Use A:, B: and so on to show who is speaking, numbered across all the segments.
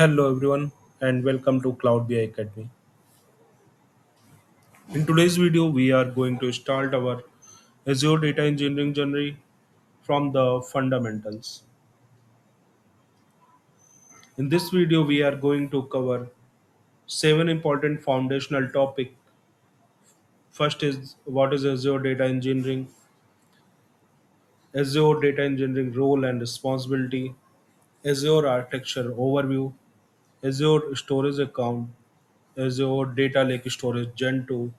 A: Hello everyone and welcome to Cloud BI Academy. In today's video, we are going to start our Azure Data Engineering journey from the fundamentals. In this video, we are going to cover seven important foundational topics. First is what is Azure Data Engineering, Azure Data Engineering role and responsibility, Azure architecture overview, Azure storage account, Azure Data Lake Storage Gen2,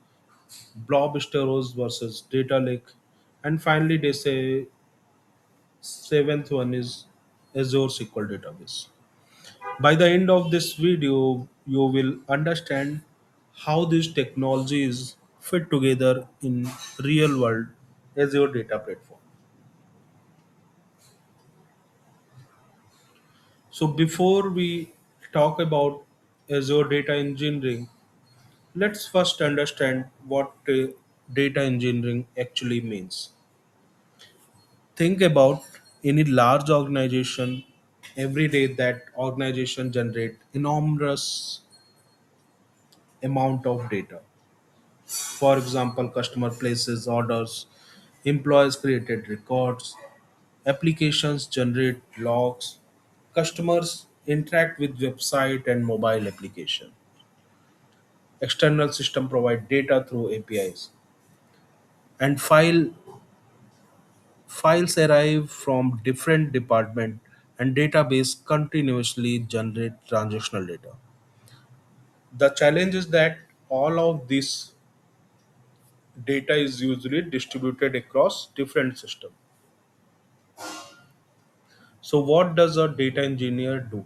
A: blob storage versus data lake, and finally they say seventh one is Azure SQL Database. By the end of this video, you will understand how these technologies fit together in real world Azure data platform. So before we talk about Azure data engineering, let's first understand what data engineering actually means. Think about any large organization. Every day that organization generate enormous amount of data. For example, customer places orders, employees created records, applications generate logs, customers interact with website and mobile application, external system provide data through APIs, and files arrive from different department and database continuously generate transactional data. The challenge is that all of this data is usually distributed across different systems. So what does a data engineer do?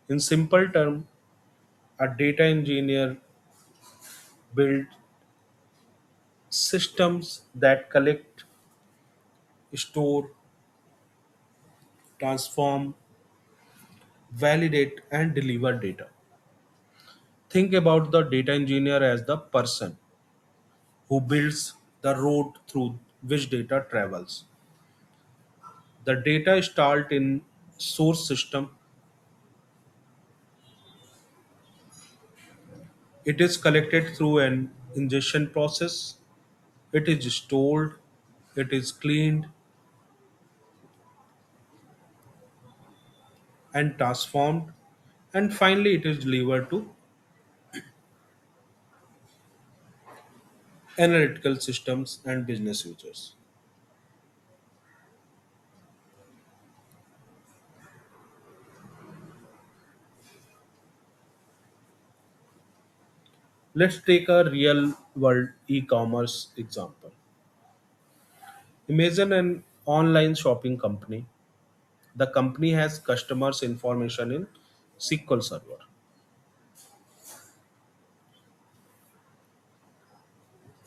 A: In simple term, a data engineer builds systems that collect, store, transform, validate and deliver data. Think about the data engineer as the person who builds the road through which data travels. The data start in source system. It is collected through an ingestion process. It is stored. It is cleaned and transformed. And finally, it is delivered to analytical systems and business users. Let's take a real world e-commerce example. Imagine an online shopping company. The company has customers information in SQL Server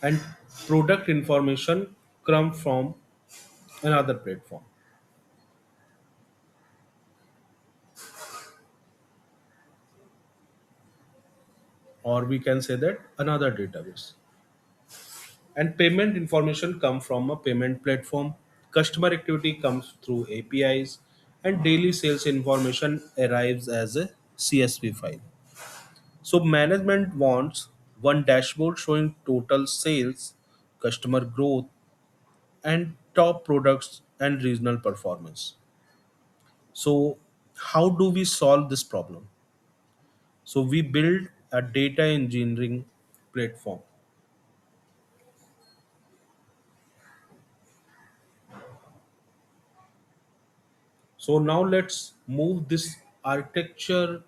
A: and product information come from another platform, or we can say that another database, and payment information come from a payment platform. Customer activity comes through APIs, and daily sales information arrives as a CSV file. So management wants one dashboard showing total sales, customer growth, and top products and regional performance. So how do we solve this problem? So we build a data engineering platform. So now let's move this architecture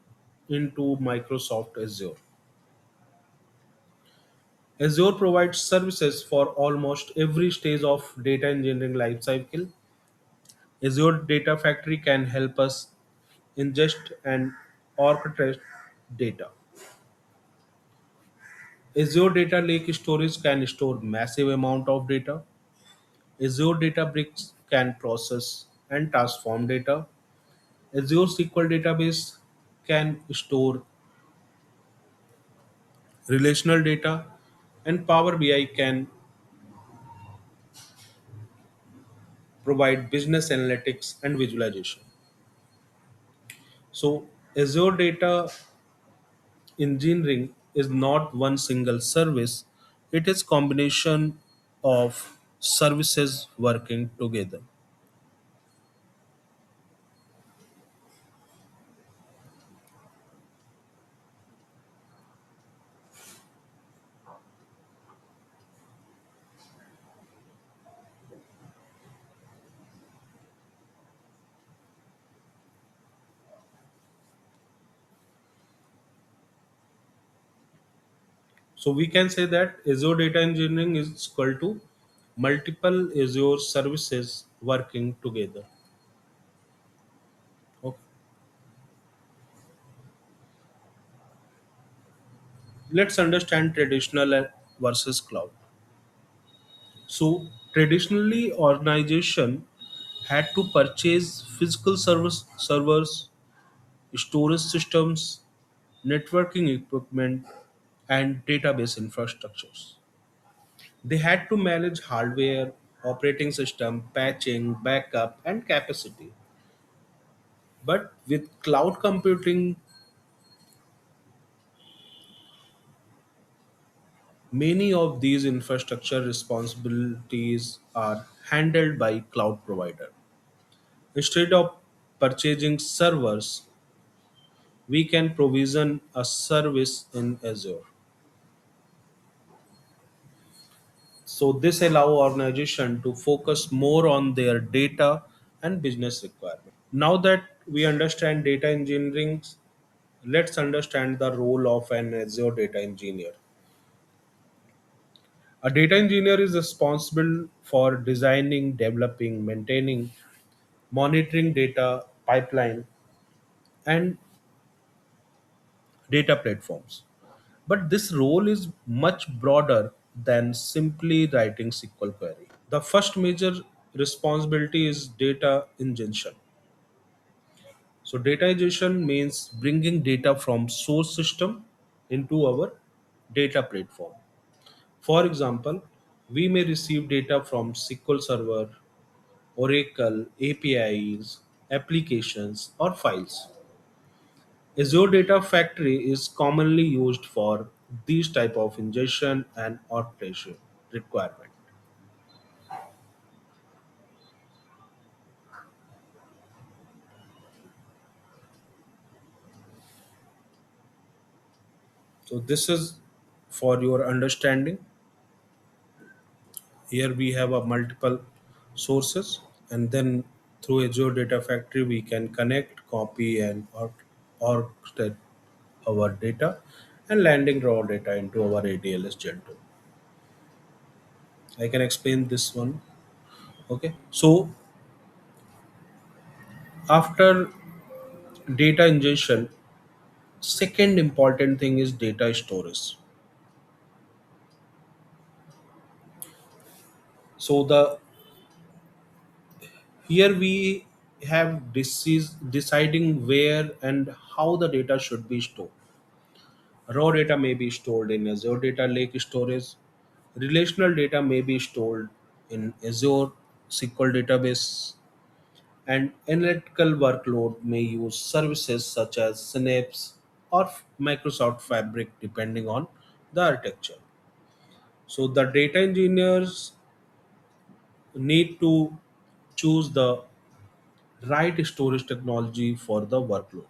A: into Microsoft Azure. Azure provides services for almost every stage of data engineering lifecycle. Azure Data Factory can help us ingest and orchestrate data. Azure Data Lake Storage can store massive amount of data. Azure Databricks can process and transform data. Azure SQL Database can store relational data, and Power BI can provide business analytics and visualization. So Azure Data Engineering is not one single service, it is combination of services working together. So we can say that Azure Data Engineering is equal to multiple Azure services working together. Okay. Let's understand traditional versus cloud. So traditionally, organization had to purchase physical servers, storage systems, networking equipment, and database infrastructures. They had to manage hardware, operating system, patching, backup, and capacity. But with cloud computing, many of these infrastructure responsibilities are handled by cloud provider. Instead of purchasing servers, we can provision a service in Azure. So this allow organization to focus more on their data and business requirement. Now that we understand data engineering, let's understand the role of an Azure data engineer. A data engineer is responsible for designing, developing, maintaining, monitoring data pipeline and data platforms. But this role is much broader than simply writing SQL query. The first major responsibility is data ingestion. So data ingestion means bringing data from source system into our data platform. For example, we may receive data from SQL Server, Oracle, APIs, applications, or files. Azure Data Factory is commonly used for these type of ingestion and orchestration requirement. So this is for your understanding. Here we have a multiple sources, and then through Azure Data Factory we can connect, copy, and orchestrate our data and landing raw data into our ADLS Gen2. I can explain this one. Okay. So after data ingestion, second important thing is data storage. So the here we have deciding where and how the data should be stored. Raw data may be stored in Azure Data Lake storage. Relational data may be stored in Azure SQL Database, and analytical workload may use services such as Synapse or Microsoft Fabric depending on the architecture. So the data engineers need to choose the right storage technology for the workload.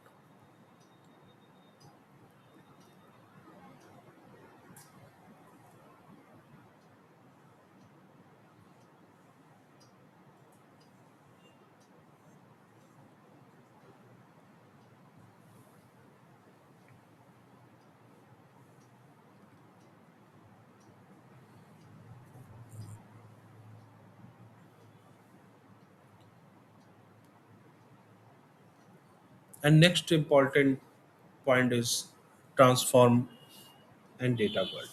A: And next important point is transform and data world.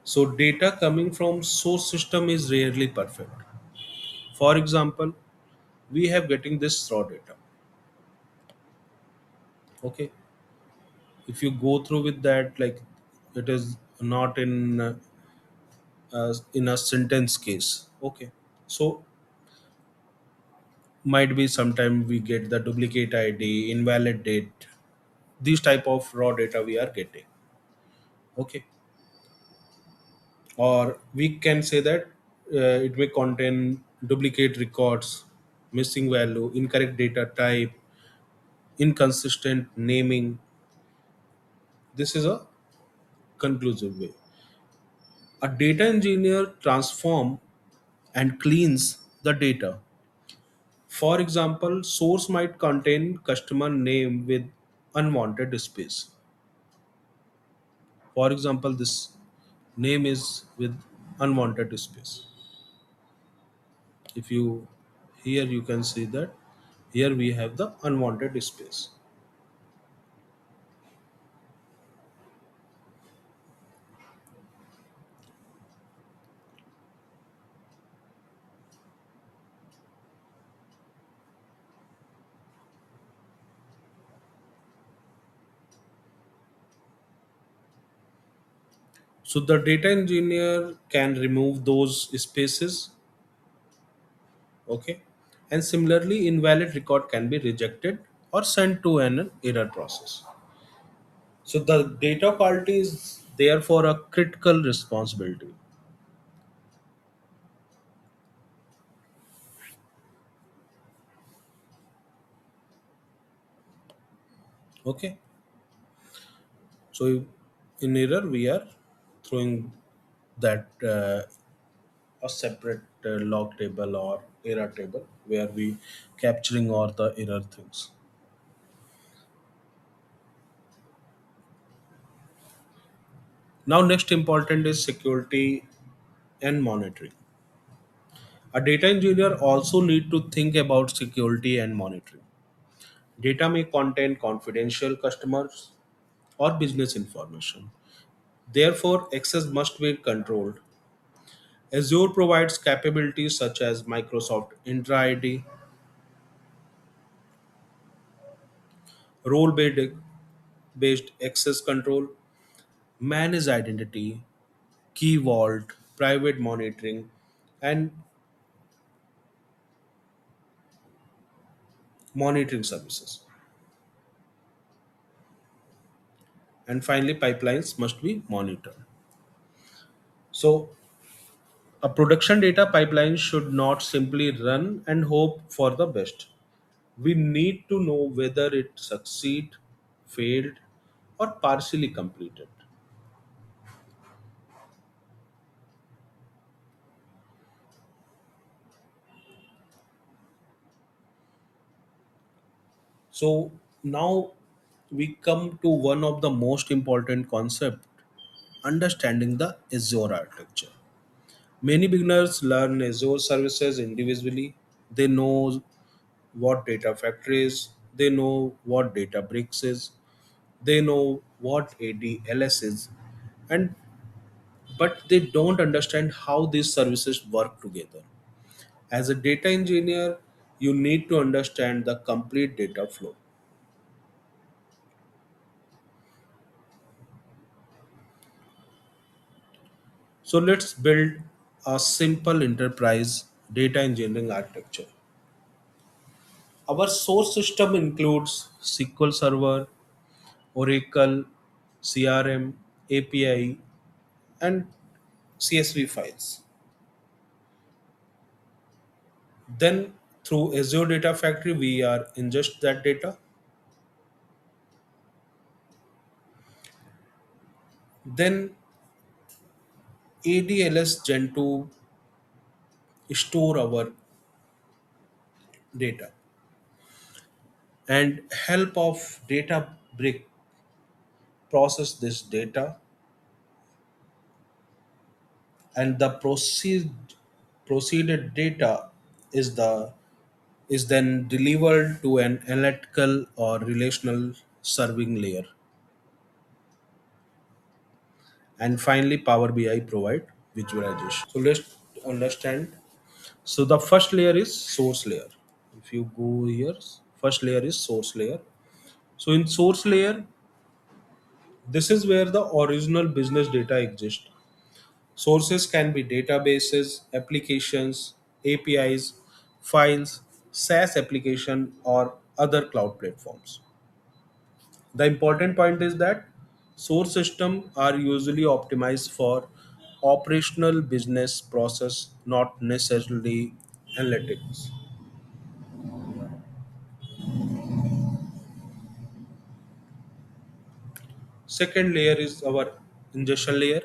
A: So data coming from source system is rarely perfect. For example, we have getting this raw data. Okay, if you go through with that, like it is not in a sentence case. Okay, so Might be sometime we get the duplicate id, invalid date. These type of raw data we are getting. Okay. Or we can say that it may contain duplicate records, missing value, incorrect data type, inconsistent naming. This is a conclusive way. A data engineer transform and cleans the data. For example, source might contain customer name with unwanted space. For example, this name is with unwanted space. If you here you can see that here we have the unwanted space. So the data engineer can remove those spaces. Okay. And similarly, invalid record can be rejected or sent to an error process. So the data quality is therefore a critical responsibility. Okay. So in error, we are throwing that a separate log table or error table where we capturing all the error things. Now, next important is security and monitoring. A data engineer also need to think about security and monitoring. Data may contain confidential customers or business information. Therefore, access must be controlled. Azure provides capabilities such as Microsoft Intra ID, role based access control, managed identity, key vault, private monitoring, and monitoring services. And finally, pipelines must be monitored. So, a production data pipeline should not simply run and hope for the best. We need to know whether it succeed, failed, or partially completed. So now we come to one of the most important concept, understanding the Azure architecture. Many beginners learn Azure services individually. They know what data factory is, they know what Databricks is, they know what ADLS is, and but they don't understand how these services work together. As a data engineer, you need to understand the complete data flow. So let's build a simple enterprise data engineering architecture. Our source system includes SQL Server, Oracle, CRM, API, and CSV files. Then through Azure Data Factory, we are ingest that data. Then ADLS Gen2 store our data and help of Databricks process this data, and the proceeded data is the is then delivered to an analytical or relational serving layer. And finally, Power BI provide visualization. So let's understand. So the first layer is source layer. If you go here, first layer is source layer. So in source layer, this is where the original business data exists. Sources can be databases, applications, APIs, files, SaaS application, or other cloud platforms. The important point is that source systems are usually optimized for operational business process, not necessarily analytics. Second layer is our ingestion layer.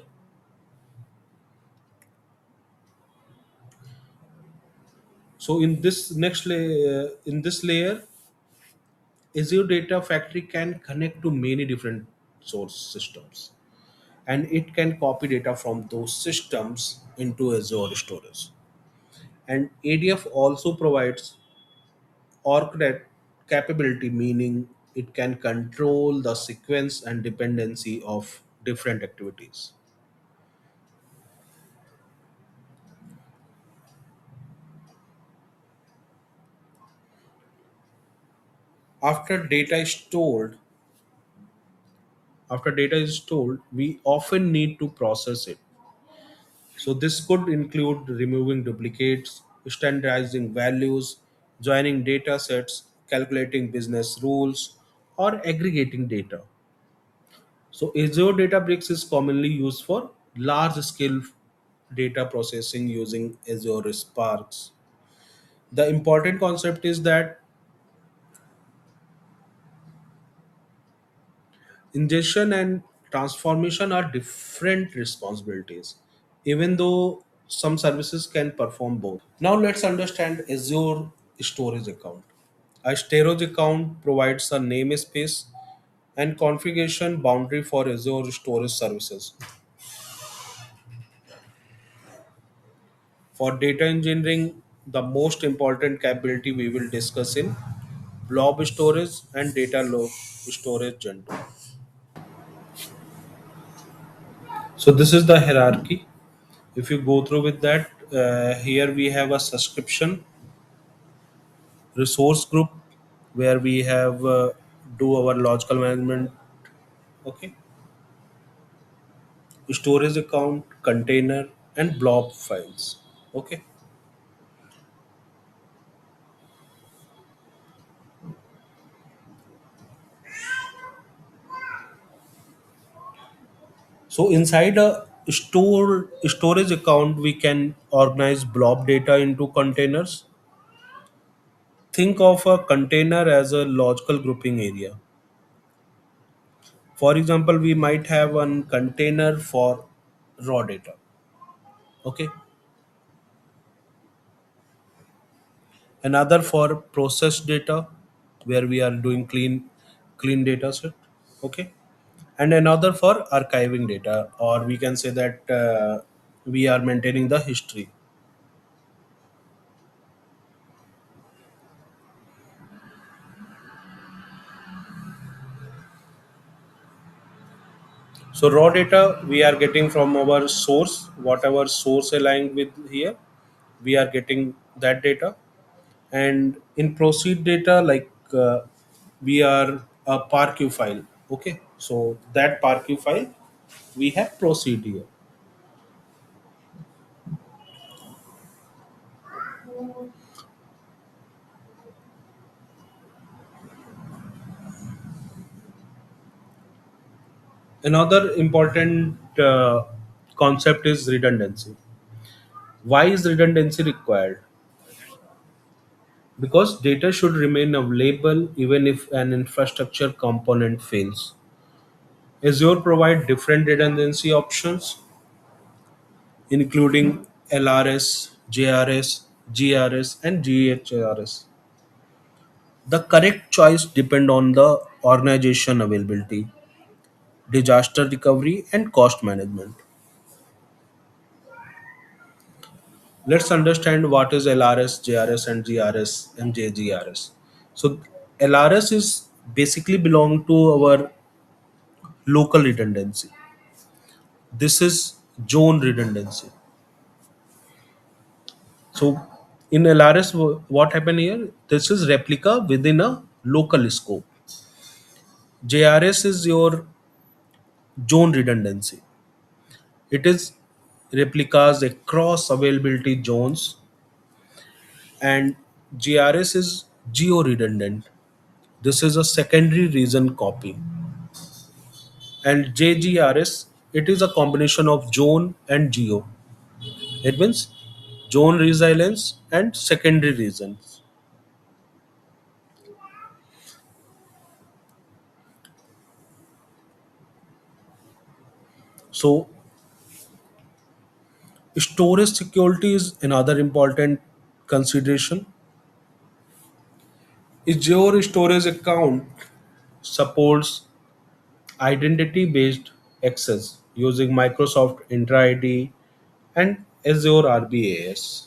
A: So in this layer, Azure Data Factory can connect to many different source systems, and it can copy data from those systems into Azure storage. And ADF also provides orchestrate capability, meaning it can control the sequence and dependency of different activities. After data is stored, After data is stored, we often need to process it. So this could include removing duplicates, standardizing values, joining data sets, calculating business rules, or aggregating data. So Azure Databricks is commonly used for large scale data processing using Azure Sparks. The important concept is that ingestion and transformation are different responsibilities, even though some services can perform both. Now let's understand Azure Storage Account. A storage account provides a namespace and configuration boundary for Azure storage services. For data engineering, the most important capability we will discuss in Blob storage and data storage Gen2. So this is the hierarchy. If you go through with that, here we have a subscription resource group where we have do our logical management. Okay, storage account, container, and blob files. Okay, so inside a storage account, we can organize blob data into containers. Think of a container as a logical grouping area. For example, we might have one container for raw data. Okay, another for processed data where we are doing clean data set. Okay, and another for archiving data, or we can say that we are maintaining the history. So raw data we are getting from our source, whatever source aligned with here, we are getting that data. And in proceed data, like we are a parquet file. Okay, so that parquet file we have proceed here. Another important concept is redundancy. Why is redundancy required? Because data should remain available even if an infrastructure component fails. Azure provide different redundancy options, including LRS, JRS, GRS, and GHRS. The correct choice depend on the organization availability, disaster recovery, and cost management. Let's understand what is LRS, JRS, and GRS and JGRS. So LRS is basically belong to our local redundancy. This is zone redundancy. So in LRS, what happened here? This is replica within a local scope. JRS is your zone redundancy. It is replicas across availability zones, and GRS is geo-redundant. This is a secondary region copy. And JGRS, it is a combination of zone and geo. It means zone resilience and secondary regions. So storage security is another important consideration. Azure storage account supports identity based access using Microsoft Intra ID and Azure RBAC.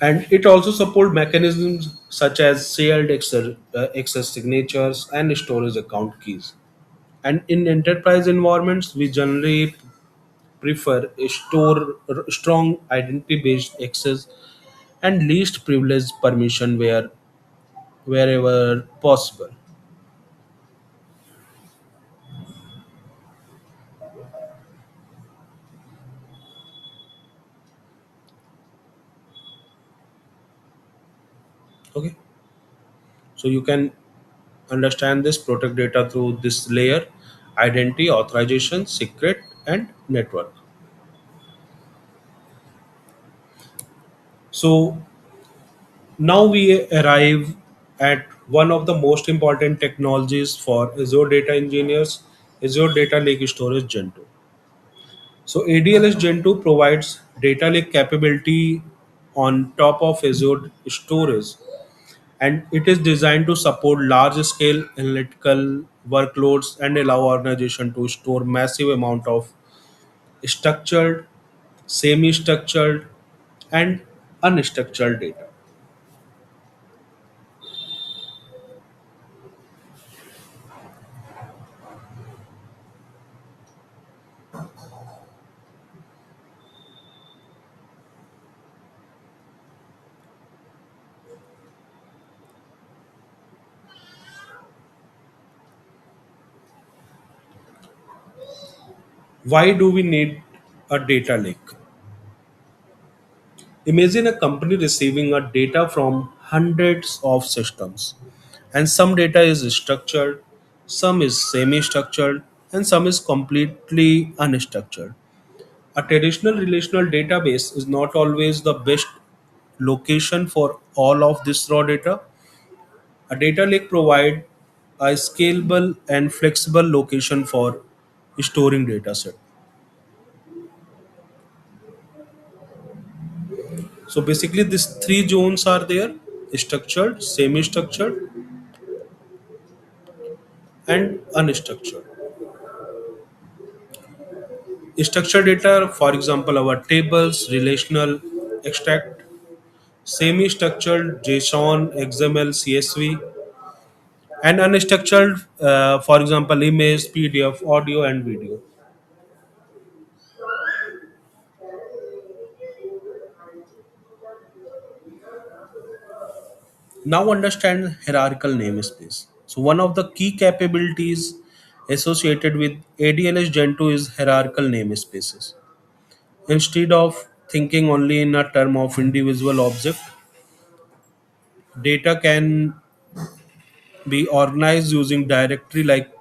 A: And it also supports mechanisms such as shared access signatures and storage account keys. And in enterprise environments, we generally prefer a strong identity based access and least privilege permission wherever possible. Okay, so you can understand this protect data through this layer: identity, authorization, secret, and network. So now we arrive at one of the most important technologies for Azure data engineers, Azure Data Lake Storage Gen 2. So ADLS Gen 2 provides data lake capability on top of Azure storage, and it is designed to support large scale analytical workloads and allow organization to store massive amount of structured, semi-structured, and unstructured data. Why do we need a data lake? Imagine a company receiving a data from hundreds of systems, and some data is structured, some is semi-structured, and some is completely unstructured. A traditional relational database is not always the best location for all of this raw data. A data lake provides a scalable and flexible location for storing data set. So basically these three zones are there: structured, semi-structured, and unstructured. Structured data, for example, our tables, relational, extract, semi-structured, JSON, XML, CSV, and unstructured, for example, image, PDF, audio, and video. Now understand hierarchical namespace. So one of the key capabilities associated with ADLS Gen 2 is hierarchical namespaces. Instead of thinking only in a term of individual object, data can be organized using directory like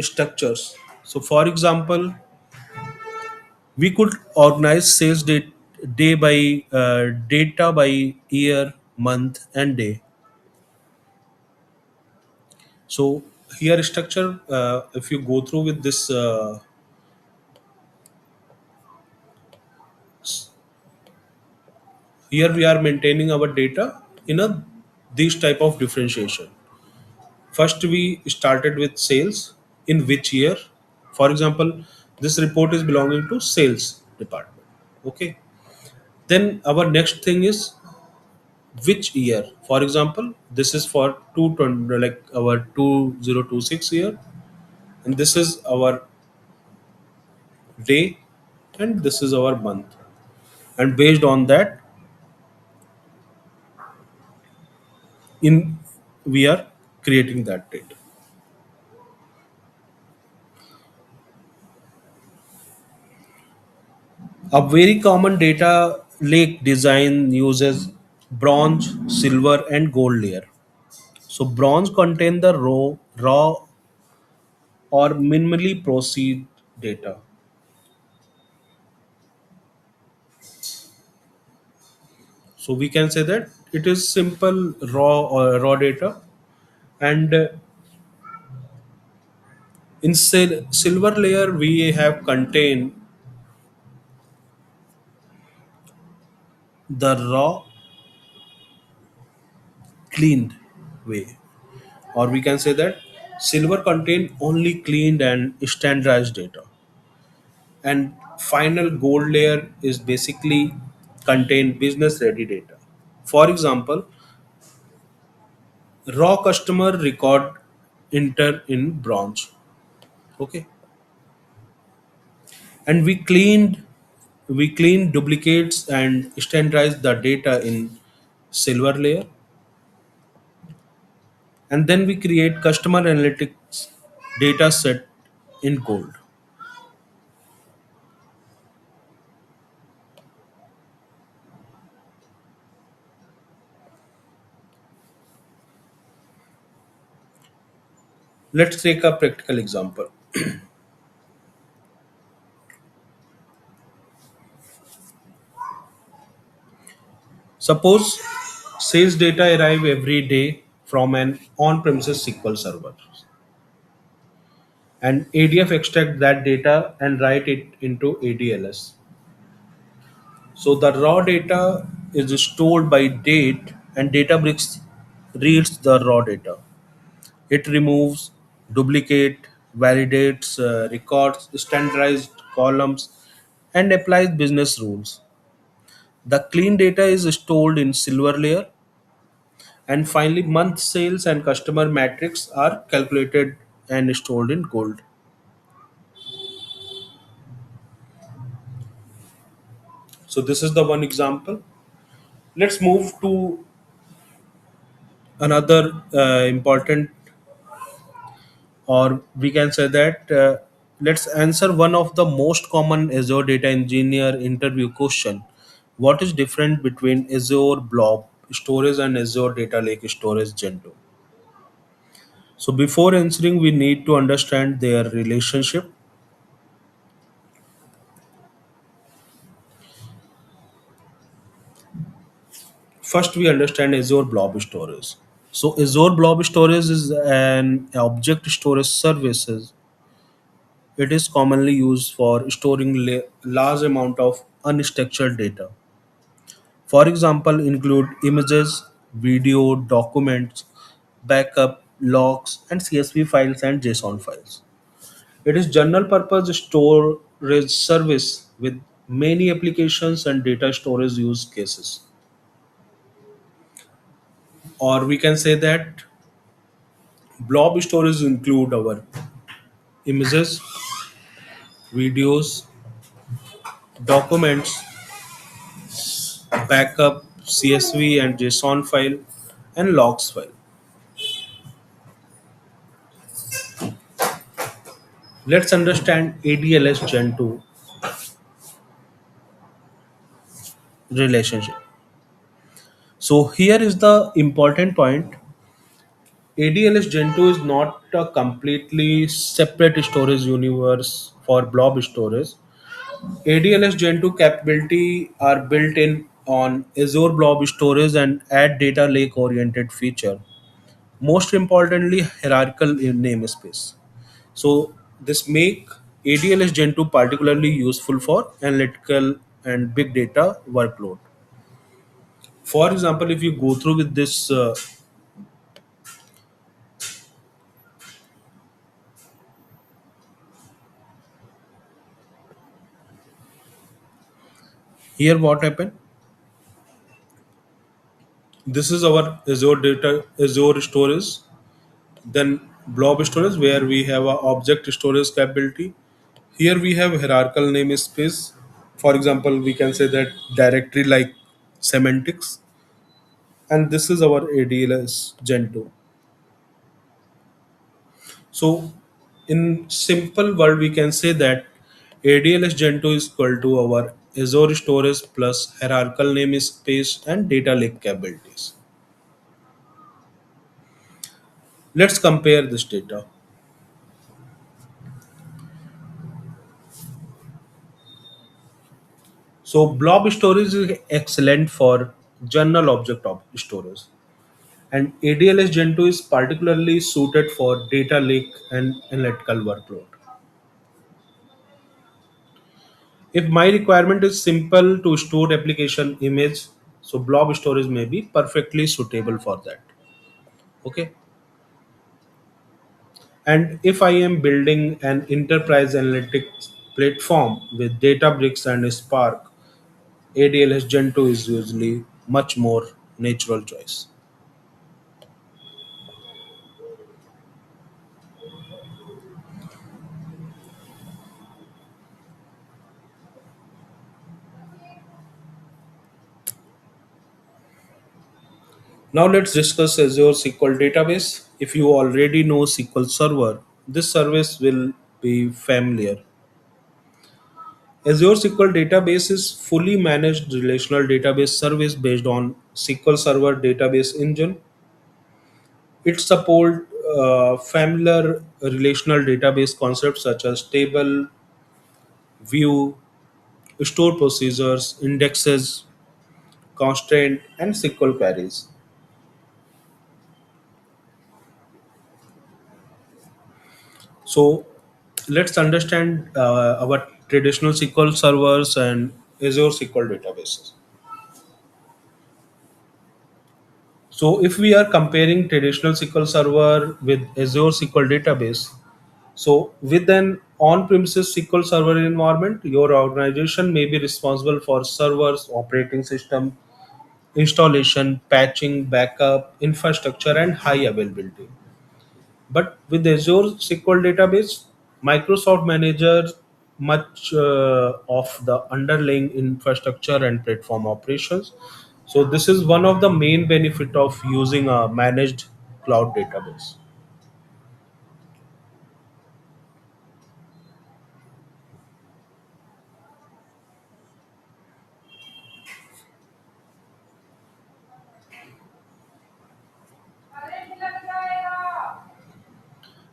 A: structures. So for example, we could organize sales day by data by year, month, and day. So here structure, if you go through with this, here we are maintaining our data in a this type of differentiation. First we started with sales, in which year. For example, this report is belonging to sales department. Okay, then our next thing is which year. For example, this is for 220, like our 2026 year, and this is our day, and this is our month, and based on that, in we are creating that data. A very common data lake design uses bronze, silver, and gold layer. So bronze contain the raw or minimally processed data. So we can say that it is simple raw data, and in silver layer we have contain the raw cleaned way, or we can say that silver contain only cleaned and standardized data, and final gold layer is basically contain business ready data. For example, raw customer record enter in bronze. Okay, and we cleaned duplicates and standardized the data in silver layer, and then we create customer analytics data set in gold. Let's take a practical example. Suppose sales data arrive every day from an on-premises SQL server, and ADF extract that data and write it into ADLS. So the raw data is stored by date, and Databricks reads the raw data. It removes, duplicate, validates, records, standardized columns, and applies business rules. The clean data is stored in silver layer, and finally month sales and customer metrics are calculated and stored in gold. So this is the one example. Let's move to another important, or we can say that let's answer one of the most common Azure Data Engineer interview question: what is different between Azure Blob storage and Azure Data Lake storage Gen 2? So before answering, we need to understand their relationship. First, we understand Azure Blob Storage. So Azure Blob Storage is an object storage services. It is commonly used for storing large amount of unstructured data. For example, include images, video, documents, backup, logs, and CSV files and JSON files. It is general purpose storage service with many applications and data storage use cases. Or we can say that blob storage include our images, videos, documents, backup, CSV and JSON file, and logs file. Let's understand ADLS Gen 2 relationship. So here is the important point. ADLS Gen 2 is not a completely separate storage universe for blob storage. ADLS Gen 2 capability are built in on Azure Blob Storage and add data lake oriented feature. Most importantly, hierarchical in namespace. So this make ADLS Gen 2 particularly useful for analytical and big data workload. For example, if you go through with this, here what happened? This is our Azure storage, then blob storage where we have a object storage capability. Here we have hierarchical namespace. For example, we can say that directory like semantics, and this is our ADLS Gen 2. So in simple word we can say that ADLS Gen2 is equal to our Azure storage plus hierarchical namespace and data lake capabilities. Let's compare this data. So blob storage is excellent for general storage, and ADLS Gen2 is particularly suited for data lake and analytical workload. If my requirement is simple to store application image, so blob storage may be perfectly suitable for that. Okay. And if I am building an enterprise analytics platform with Databricks and Spark, ADLS Gen 2 is usually much more natural choice. Now let's discuss Azure SQL Database. If you already know SQL Server, this service will be familiar. Azure SQL Database is fully managed relational database service based on SQL Server database engine. It supports familiar relational database concepts such as table, view, store procedures, indexes, constraint, and SQL queries. So let's understand our traditional SQL servers and Azure SQL databases. So if we are comparing traditional SQL server with Azure SQL database, so with an on-premises SQL server environment, your organization may be responsible for servers, operating system, installation, patching, backup, infrastructure, and high availability. But with Azure SQL Database, Microsoft manages much of the underlying infrastructure and platform operations. So this is one of the main benefit of using a managed cloud database.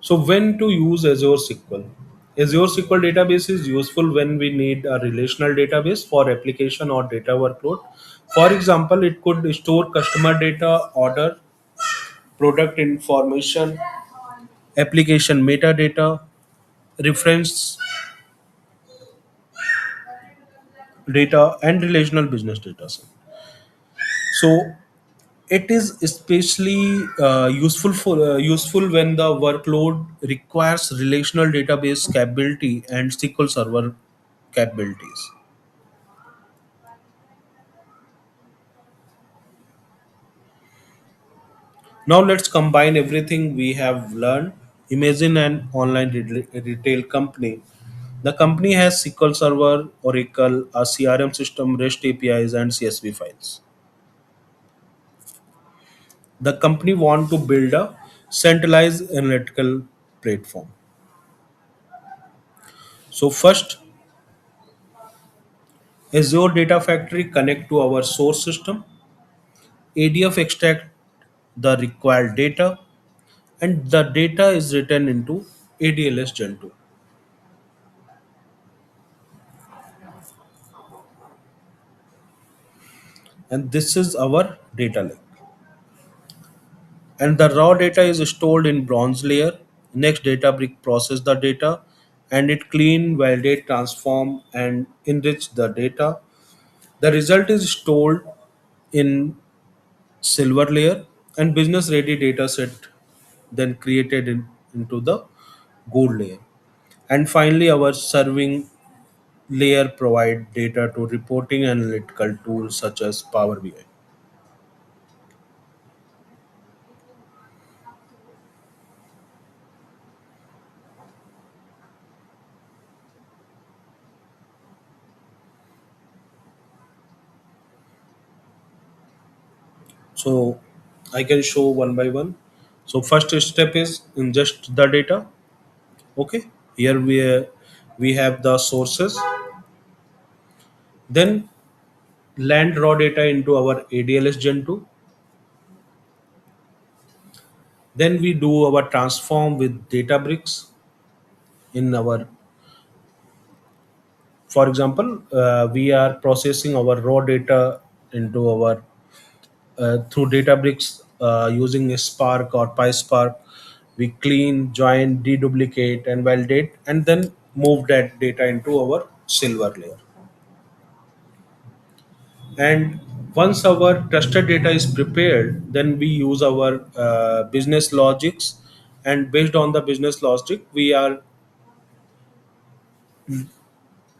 A: So when to use Azure SQL? Azure SQL database is useful when we need a relational database for application or data workload. For example, it could store customer data, order, product information, application metadata, reference data, and relational business data. So it is especially useful when the workload requires relational database capability and SQL Server capabilities. Now let's combine everything we have learned. Imagine an online retail company. The company has SQL Server, Oracle, a CRM system, REST APIs, and CSV files. The company want to build a centralized analytical platform. So first, Azure Data Factory connect to our source system. ADF extract the required data, and the data is written into ADLS Gen 2. And this is our data lake. And the raw data is stored in bronze layer. Next, Databricks process the data, and it clean, validate, transform, and enrich the data. The result is stored in silver layer, and business ready data set then created into the gold layer. And finally, our serving layer provide data to reporting analytical tools such as Power BI. So I can show one by one. So first step is ingest the data. Okay, here we have the sources, then land raw data into our ADLS Gen 2, then we do our transform with Databricks in our, for example, we are processing our raw data into our through Databricks using a Spark or PySpark. We clean, join, deduplicate, and validate, and then move that data into our silver layer. And once our trusted data is prepared, then we use our business logics, and based on the business logic, we are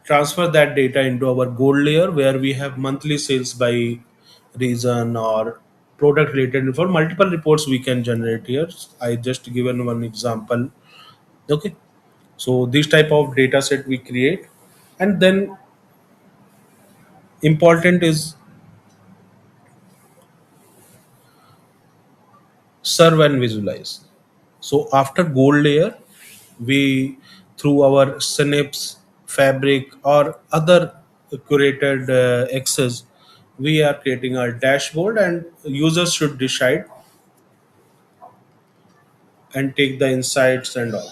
A: transfer that data into our gold layer where we have monthly sales by region or product related for multiple reports we can generate here. I just given one example. Okay, so this type of data set we create, and then important is serve and visualize. So after gold layer, we through our Synapse, Fabric, or other curated access, we are creating our dashboard, and users should decide and take the insights and all.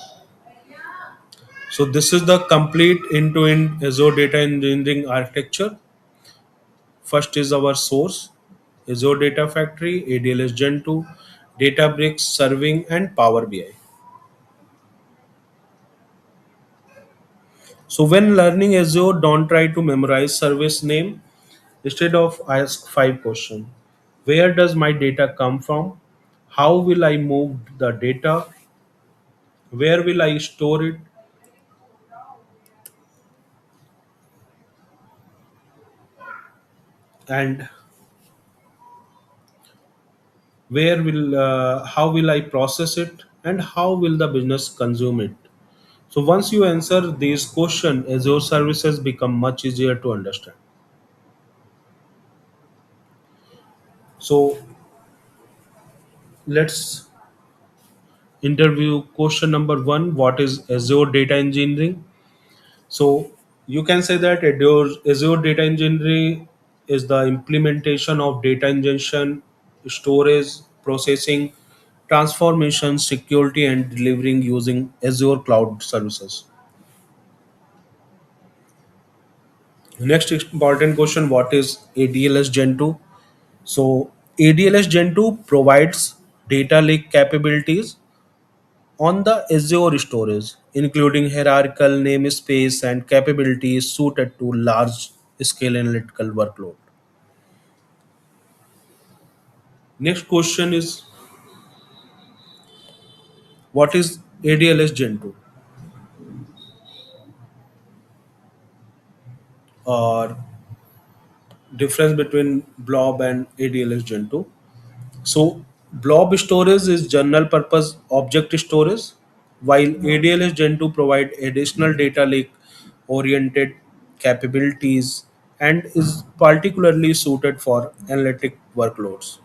A: So this is the complete end-to-end Azure Data Engineering architecture. First is our source, Azure Data Factory, ADLS Gen 2, Databricks, Serving, and Power BI. So when learning Azure, don't try to memorize service name. Instead of ask five questions. Where does my data come from? How will I move the data? Where will I store it? And how will I process it? And how will the business consume it? So once you answer these questions, Azure services become much easier to understand. So let's interview question number one. What is Azure Data Engineering? So you can say that Azure Data Engineering is the implementation of data ingestion, storage, processing, transformation, security, and delivering using Azure cloud services. Next important question: what is ADLS Gen 2? So ADLS Gen 2 provides data lake capabilities on the Azure storage, including hierarchical namespace and capabilities suited to large scale analytical workload. Next question is, what is ADLS Gen 2 or difference between Blob and ADLS Gen 2? So Blob storage is general purpose object storage, while ADLS Gen 2 provide additional data lake oriented capabilities and is particularly suited for analytic workloads.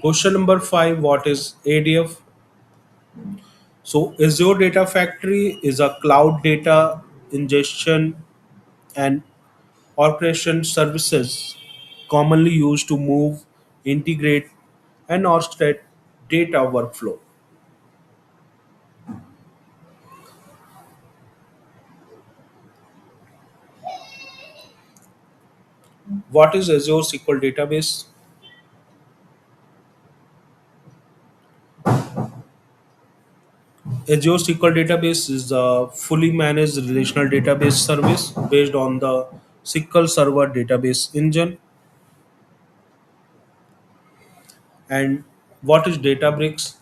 A: Question number 5, what is ADF? So Azure Data Factory is a cloud data ingestion and orchestration services commonly used to move, integrate, and orchestrate data workflow. What is Azure SQL Database? Azure SQL Database is a fully managed relational database service based on the SQL Server database engine. And what is Databricks?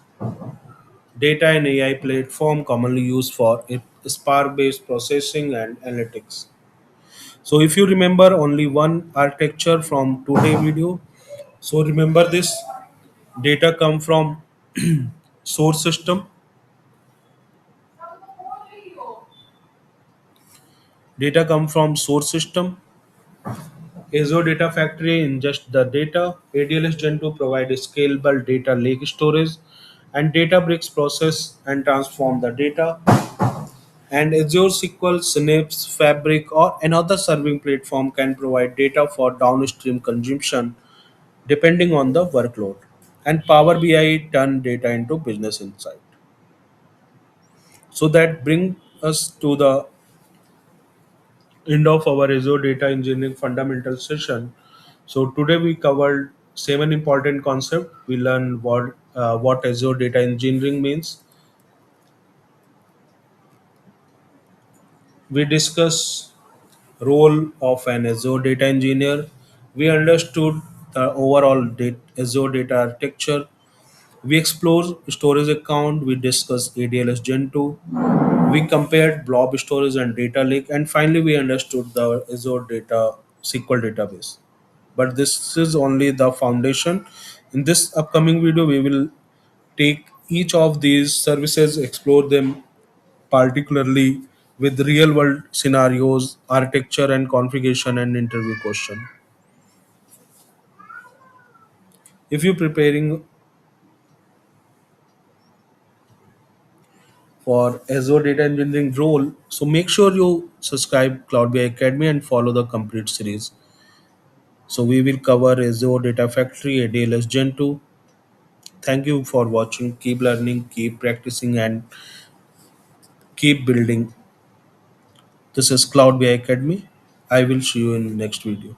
A: Data and AI platform commonly used for Spark-based processing and analytics. So if you remember only one architecture from today video, so remember this: data come from source system, data come from source system, Azure Data Factory ingest the data, ADLS Gen 2 provide scalable data lake storage, and Databricks process and transform the data, and Azure SQL, Synapse, Fabric, or another serving platform can provide data for downstream consumption depending on the workload. And Power BI turn data into business insight. So that brings us to the end of our Azure Data Engineering fundamental session. So today we covered seven important concepts. We learned what Azure Data Engineering means. We discussed role of an Azure data engineer. We understood the overall Azure data architecture. We explored storage account. We discussed ADLS Gen2. We compared blob storage and data lake, and finally we understood the Azure data SQL database. But this is only the foundation. In this upcoming video, we will take each of these services, explore them particularly with real world scenarios, architecture and configuration and interview question. If you're preparing for Azure Data Engineering role, so make sure you subscribe Cloud BI Academy and follow the complete series. So we will cover Azure Data Factory, ADLS Gen 2. Thank you for watching. Keep learning, keep practicing, and keep building. This is Cloud BI Academy. I will see you in next video.